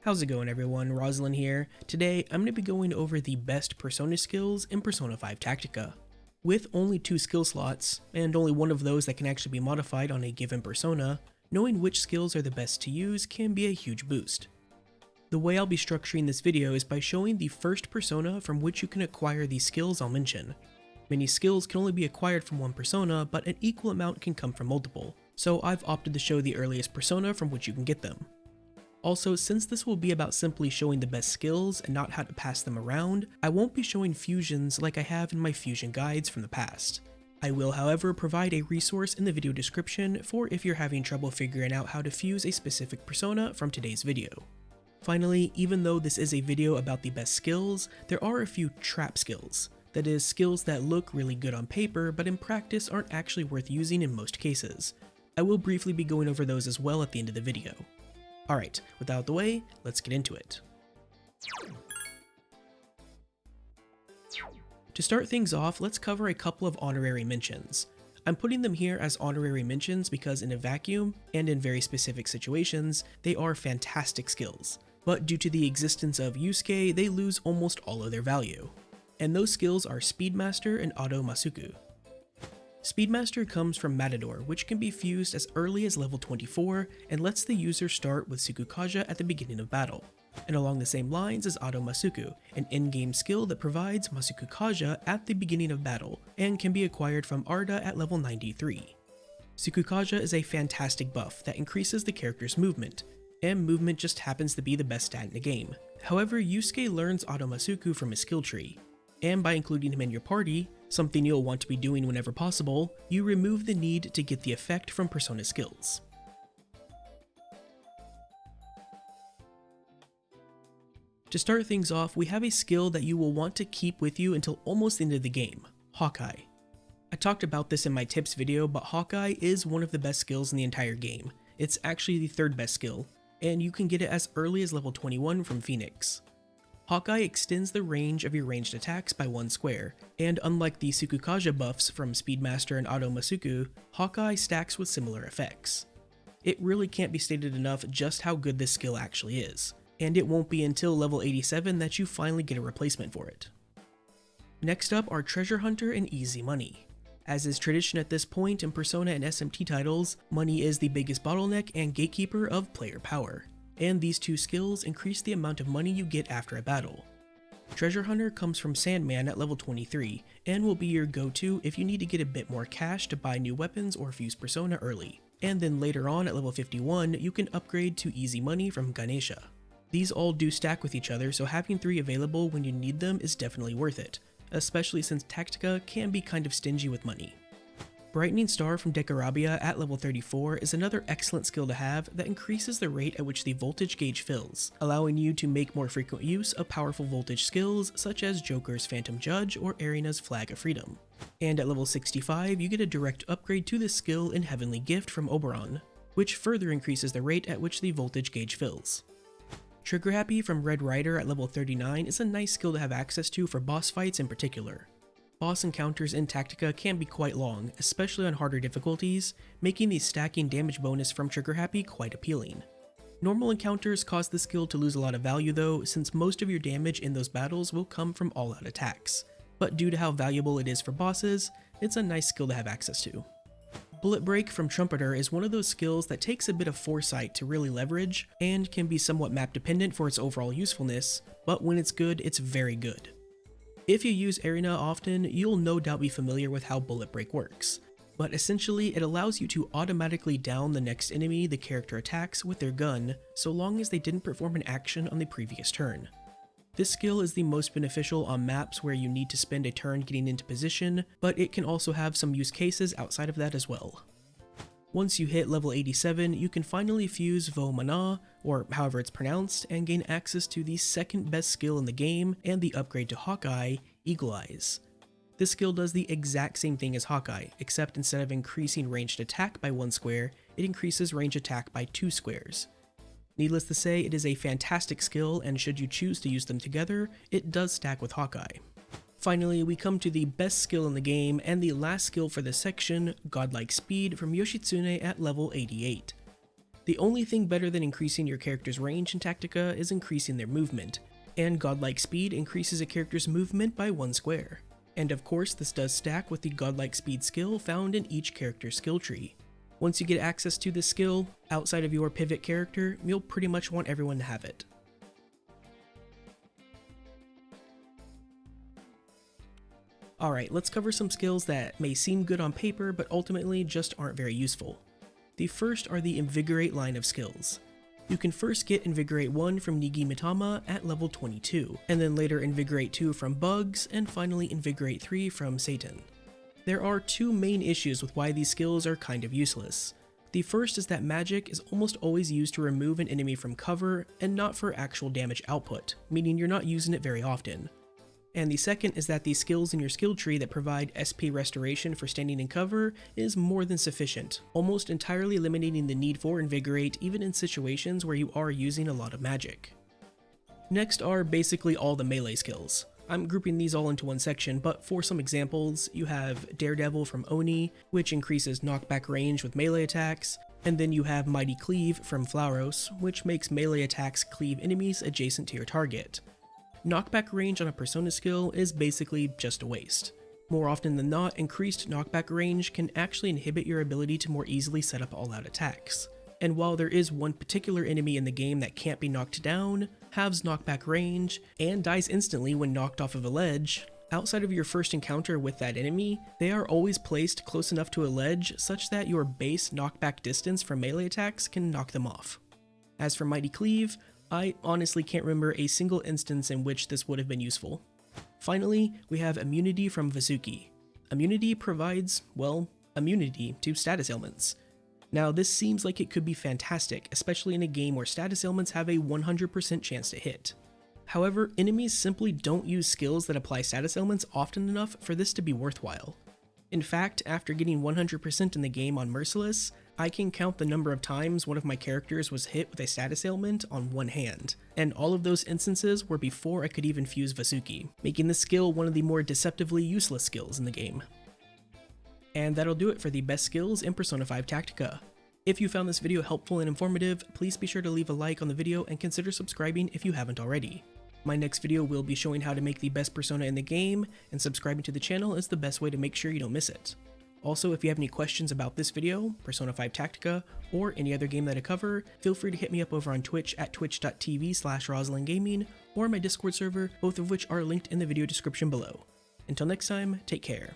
How's it going everyone, Roslyn here. Today I'm going to be going over the best Persona skills in Persona 5 Tactica. With only 2 skill slots, and only one of those that can actually be modified on a given Persona, knowing which skills are the best to use can be a huge boost. The way I'll be structuring this video is by showing the first Persona from which you can acquire these skills I'll mention. Many skills can only be acquired from one Persona, but an equal amount can come from multiple, so I've opted to show the earliest Persona from which you can get them. Also, since this will be about simply showing the best skills and not how to pass them around, I won't be showing fusions like I have in my fusion guides from the past. I will, however, provide a resource in the video description for if you're having trouble figuring out how to fuse a specific Persona from today's video. Finally, even though this is a video about the best skills, there are a few trap skills. That is, skills that look really good on paper, but in practice aren't actually worth using in most cases. I will briefly be going over those as well at the end of the video. Alright, with that out of the way, let's get into it. To start things off, let's cover a couple of honorary mentions. I'm putting them here as honorary mentions because in a vacuum, and in very specific situations, they are fantastic skills. But due to the existence of Yusuke, they lose almost all of their value. And those skills are Speedmaster and Auto Masuku. Speedmaster comes from Matador, which can be fused as early as level 24 and lets the user start with Tsukukaja at the beginning of battle. And along the same lines as Auto Masuku, an in-game skill that provides Masukukaja at the beginning of battle and can be acquired from Arda at level 93. Tsukukaja is a fantastic buff that increases the character's movement, and movement just happens to be the best stat in the game. However, Yusuke learns Auto Masuku from his skill tree, and by including him in your party, something you'll want to be doing whenever possible, you remove the need to get the effect from Persona skills. To start things off, we have a skill that you will want to keep with you until almost the end of the game, Hawkeye. I talked about this in my tips video, but Hawkeye is one of the best skills in the entire game. It's actually the third best skill, and you can get it as early as level 21 from Phoenix. Hawkeye extends the range of your ranged attacks by 1 square, and unlike the Tsukukaja buffs from Speedmaster and Auto Masuku, Hawkeye stacks with similar effects. It really can't be stated enough just how good this skill actually is, and it won't be until level 87 that you finally get a replacement for it. Next up are Treasure Hunter and Easy Money. As is tradition at this point in Persona and SMT titles, money is the biggest bottleneck and gatekeeper of player power, and these 2 skills increase the amount of money you get after a battle. Treasure Hunter comes from Sandman at level 23, and will be your go-to if you need to get a bit more cash to buy new weapons or fuse Persona early, and then later on at level 51 you can upgrade to Easy Money from Ganesha. These all do stack with each other, so having 3 available when you need them is definitely worth it, especially since Tactica can be kind of stingy with money. Brightening Star from Decarabia at level 34 is another excellent skill to have that increases the rate at which the voltage gauge fills, allowing you to make more frequent use of powerful voltage skills such as Joker's Phantom Judge or Arena's Flag of Freedom. And at level 65 you get a direct upgrade to this skill in Heavenly Gift from Oberon, which further increases the rate at which the voltage gauge fills. Trigger Happy from Red Rider at level 39 is a nice skill to have access to for boss fights in particular. Boss encounters in Tactica can be quite long, especially on harder difficulties, making the stacking damage bonus from Trigger Happy quite appealing. Normal encounters cause the skill to lose a lot of value though, since most of your damage in those battles will come from all-out attacks, but due to how valuable it is for bosses, it's a nice skill to have access to. Bullet Break from Trumpeter is one of those skills that takes a bit of foresight to really leverage, and can be somewhat map dependent for its overall usefulness, but when it's good, it's very good. If you use Arena often, you'll no doubt be familiar with how Bullet Break works, but essentially it allows you to automatically down the next enemy the character attacks with their gun, so long as they didn't perform an action on the previous turn. This skill is the most beneficial on maps where you need to spend a turn getting into position, but it can also have some use cases outside of that as well. Once you hit level 87, you can finally fuse Vo Mana, or however it's pronounced, and gain access to the second best skill in the game and the upgrade to Hawkeye, Eagle Eyes. This skill does the exact same thing as Hawkeye, except instead of increasing ranged attack by 1 square, it increases range attack by 2 squares. Needless to say, it is a fantastic skill, and should you choose to use them together, it does stack with Hawkeye. Finally, we come to the best skill in the game and the last skill for this section, Godlike Speed from Yoshitsune at level 88. The only thing better than increasing your character's range in Tactica is increasing their movement, and godlike speed increases a character's movement by 1 square. And of course, this does stack with the godlike speed skill found in each character's skill tree. Once you get access to this skill, outside of your pivot character, you'll pretty much want everyone to have it. Alright, let's cover some skills that may seem good on paper, but ultimately just aren't very useful. The first are the Invigorate line of skills. You can first get Invigorate 1 from Nigi Mitama at level 22, and then later Invigorate 2 from Bugs, and finally Invigorate 3 from Satan. There are 2 main issues with why these skills are kind of useless. The first is that magic is almost always used to remove an enemy from cover and not for actual damage output, meaning you're not using it very often. And the second is that the skills in your skill tree that provide SP restoration for standing in cover is more than sufficient, almost entirely eliminating the need for Invigorate even in situations where you are using a lot of magic. Next are basically all the melee skills. I'm grouping these all into one section, but for some examples, you have Daredevil from Oni, which increases knockback range with melee attacks, and then you have Mighty Cleave from Flauros, which makes melee attacks cleave enemies adjacent to your target. Knockback range on a persona skill is basically just a waste. More often than not, increased knockback range can actually inhibit your ability to more easily set up all-out attacks. And while there is one particular enemy in the game that can't be knocked down, halves knockback range, and dies instantly when knocked off of a ledge, outside of your first encounter with that enemy, they are always placed close enough to a ledge such that your base knockback distance from melee attacks can knock them off. As for Mighty Cleave, I honestly can't remember a single instance in which this would have been useful. Finally, we have Immunity from Vasuki. Immunity provides, well, immunity to status ailments. Now this seems like it could be fantastic, especially in a game where status ailments have a 100% chance to hit. However, enemies simply don't use skills that apply status ailments often enough for this to be worthwhile. In fact, after getting 100% in the game on Merciless, I can count the number of times one of my characters was hit with a status ailment on one hand, and all of those instances were before I could even fuse Vasuki, making the skill one of the more deceptively useless skills in the game. And that'll do it for the best skills in Persona 5 Tactica. If you found this video helpful and informative, please be sure to leave a like on the video and consider subscribing if you haven't already. My next video will be showing how to make the best persona in the game, and subscribing to the channel is the best way to make sure you don't miss it. Also, if you have any questions about this video, Persona 5 Tactica, or any other game that I cover, feel free to hit me up over on Twitch at twitch.tv/RosalindGaming, or my Discord server, both of which are linked in the video description below. Until next time, take care.